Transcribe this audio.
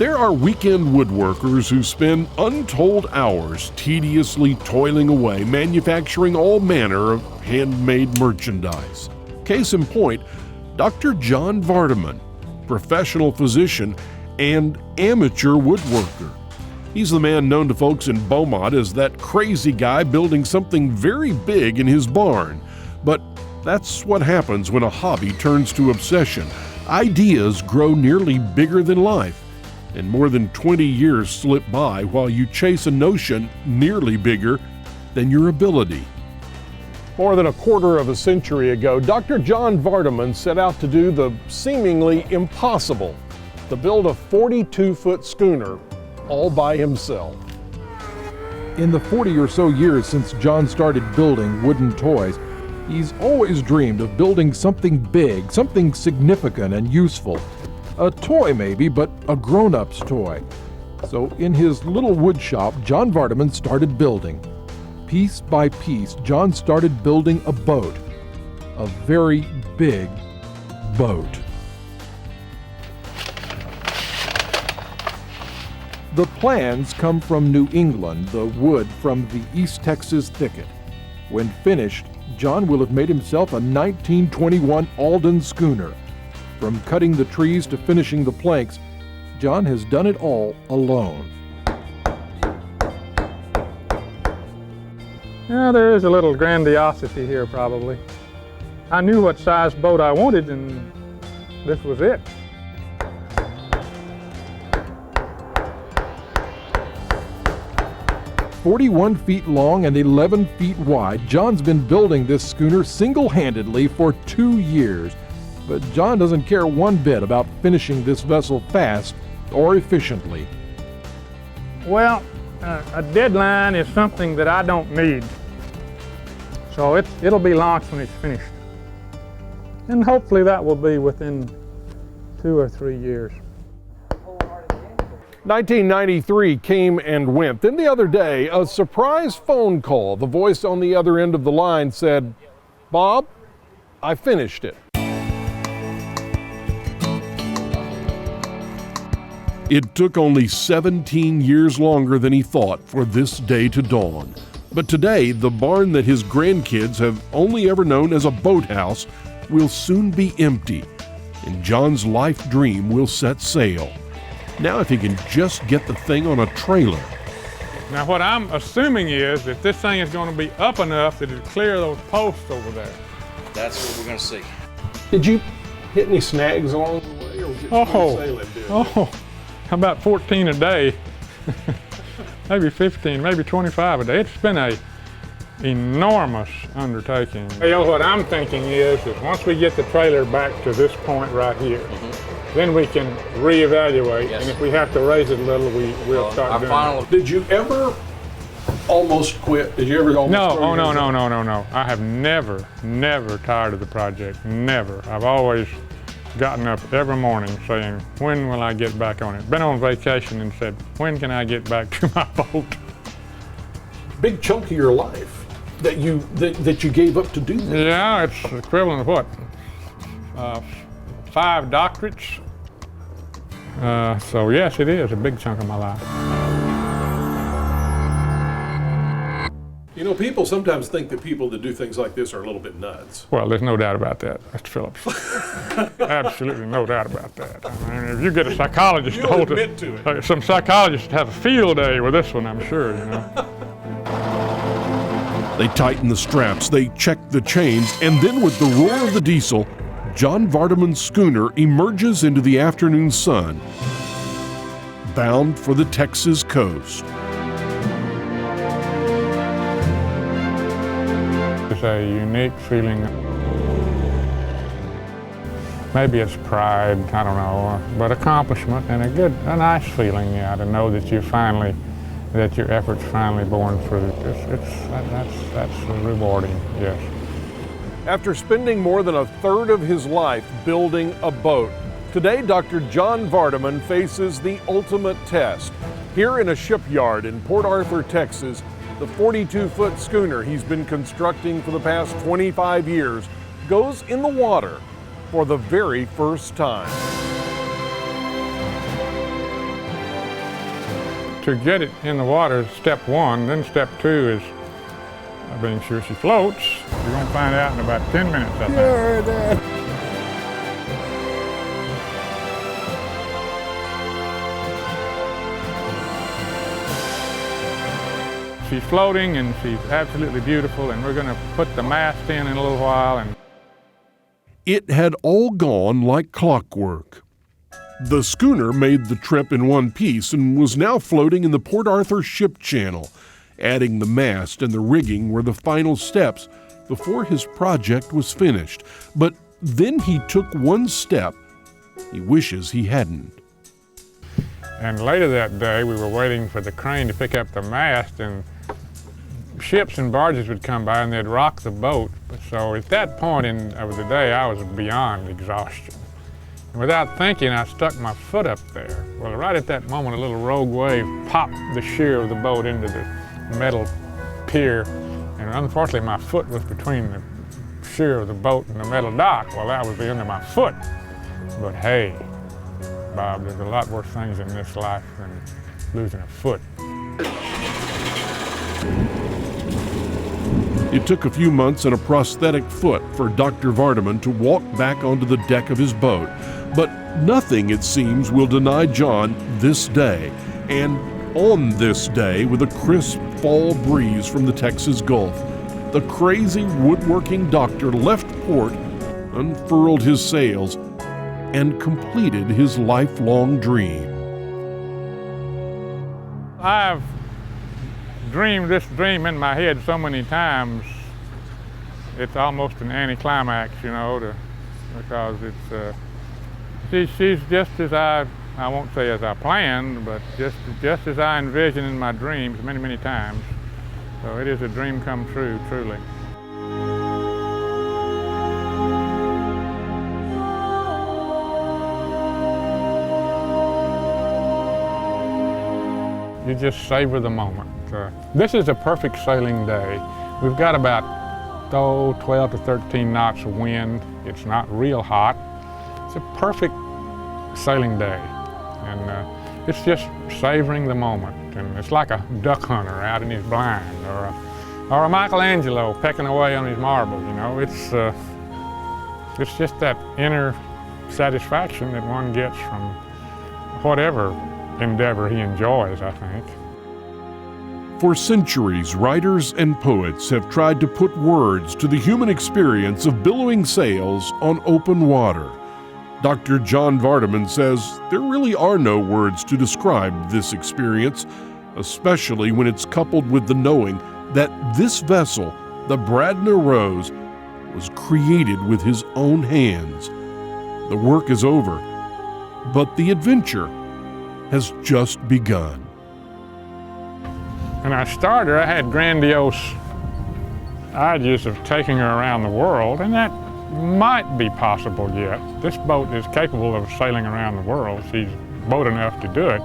There are weekend woodworkers who spend untold hours tediously toiling away, manufacturing all manner of handmade merchandise. Case in point, Dr. John Vardaman, professional physician and amateur woodworker. He's the man known to folks in Beaumont as that crazy guy building something very big in his barn. But that's what happens when a hobby turns to obsession. Ideas grow nearly bigger than life, and more than 20 years slip by while you chase a notion nearly bigger than your ability. More than a quarter of a century ago, Dr. John Vardaman set out to do the seemingly impossible, to build a 42-foot schooner all by himself. In the 40 or so years since John started building wooden toys, he's always dreamed of building something big, something significant and useful. A toy maybe, but a grown-up's toy. So in his little wood shop, John Vardaman started building. Piece by piece, John started building a boat. A very big boat. The plans come from New England, the wood from the East Texas thicket. When finished, John will have made himself a 1921 Alden schooner. From cutting the trees to finishing the planks, John has done it all alone. Yeah, there is a little grandiosity here probably. I knew what size boat I wanted and this was it. "41 feet long and 11 feet wide, John's been building this schooner single-handedly for 2 years. But John doesn't care one bit about finishing this vessel fast or efficiently. Well, a deadline is something that I don't need. So it'll be launched when it's finished. And hopefully that will be within 2 or 3 years. 1993 came and went. Then the other day, a surprise phone call. The voice on the other end of the line said, "Bob, I finished it." It took only 17 years longer than he thought for this day to dawn. But today, the barn that his grandkids have only ever known as a boathouse will soon be empty, and John's life dream will set sail. Now if he can just get the thing on a trailer. Now what I'm assuming is that this thing is going to be up enough that it'll clear those posts over there. That's what we're going to see. Did you hit any snags along the way, or was it sailing good? About 14 a day, maybe 15, maybe 25 a day. It's been a enormous undertaking. You know, what I'm thinking is once we get the trailer back to this point right here, then we can reevaluate, and if we have to raise it a little, we'll start doing it. Did you ever almost quit? Did you ever almost No. I have never tired of the project, never. I've always gotten up every morning saying, when will I get back on it? Been on vacation and said, when can I get back to my boat? Big chunk of your life that you gave up to do this. Yeah, it's equivalent of what? 5 doctorates. So yes, it is a big chunk of my life. You know, people sometimes think that people that do things like this are a little bit nuts. Well, there's no doubt about that, Mr. Phillips. Absolutely no doubt about that. I mean, if you get a psychologist to hold admit to it. Some psychologists have a field day with this one, I'm sure, you know. They tighten the straps, they check the chains, and then with the roar of the diesel, John Vardaman's schooner emerges into the afternoon sun, bound for the Texas coast. It's a unique feeling. Maybe it's pride, I don't know, but accomplishment and a nice feeling, yeah, to know that that your efforts finally borne fruit. That's rewarding, yes. After spending more than a third of his life building a boat, today Dr. John Vardaman faces the ultimate test. Here in a shipyard in Port Arthur, Texas, the 42-foot schooner he's been constructing for the past 25 years goes in the water for the very first time. to get it in the water is step one. Then step two is being sure she floats. You're going to find out in about 10 minutes, I think. She's floating and she's absolutely beautiful, and we're going to put the mast in a little while. And It had all gone like clockwork. The schooner made the trip in one piece and was now floating in the Port Arthur ship channel. Adding the mast and the rigging were the final steps before his project was finished. But then he took one step he wishes he hadn't. And later that day, we were waiting for the crane to pick up the mast, and ships and barges would come by and they'd rock the boat. So at that point of the day, I was beyond exhaustion. And without thinking, I stuck my foot up there. Well, right at that moment, a little rogue wave popped the sheer of the boat into the metal pier. And unfortunately, my foot was between the sheer of the boat and the metal dock. Well, that was the end of my foot. But hey, Bob, there's a lot worse things in this life than losing a foot. It took a few months and a prosthetic foot for Dr. Vardaman to walk back onto the deck of his boat. But nothing, it seems, will deny John this day. And on this day, with a crisp fall breeze from the Texas Gulf, the crazy woodworking doctor left port, unfurled his sails, and completed his lifelong dream. I've dreamed this dream in my head so many times, it's almost an anticlimax, you know, because it's, she's just as I won't say as I planned, but just as I envisioned in my dreams many, many times. So it is a dream come true, truly. You just savor the moment. This is a perfect sailing day. We've got about 12 to 13 knots of wind. It's not real hot. It's a perfect sailing day. And it's just savoring the moment. And it's like a duck hunter out in his blind, or a Michelangelo pecking away on his marble, you know. It's just that inner satisfaction that one gets from whatever endeavor he enjoys, I think. For centuries, writers and poets have tried to put words to the human experience of billowing sails on open water. Dr. John Vardaman says there really are no words to describe this experience, especially when it's coupled with the knowing that this vessel, the Bradner Rose, was created with his own hands. The work is over, but the adventure has just begun. When I started her, I had grandiose ideas of taking her around the world, and that might be possible yet. This boat is capable of sailing around the world. She's boat enough to do it.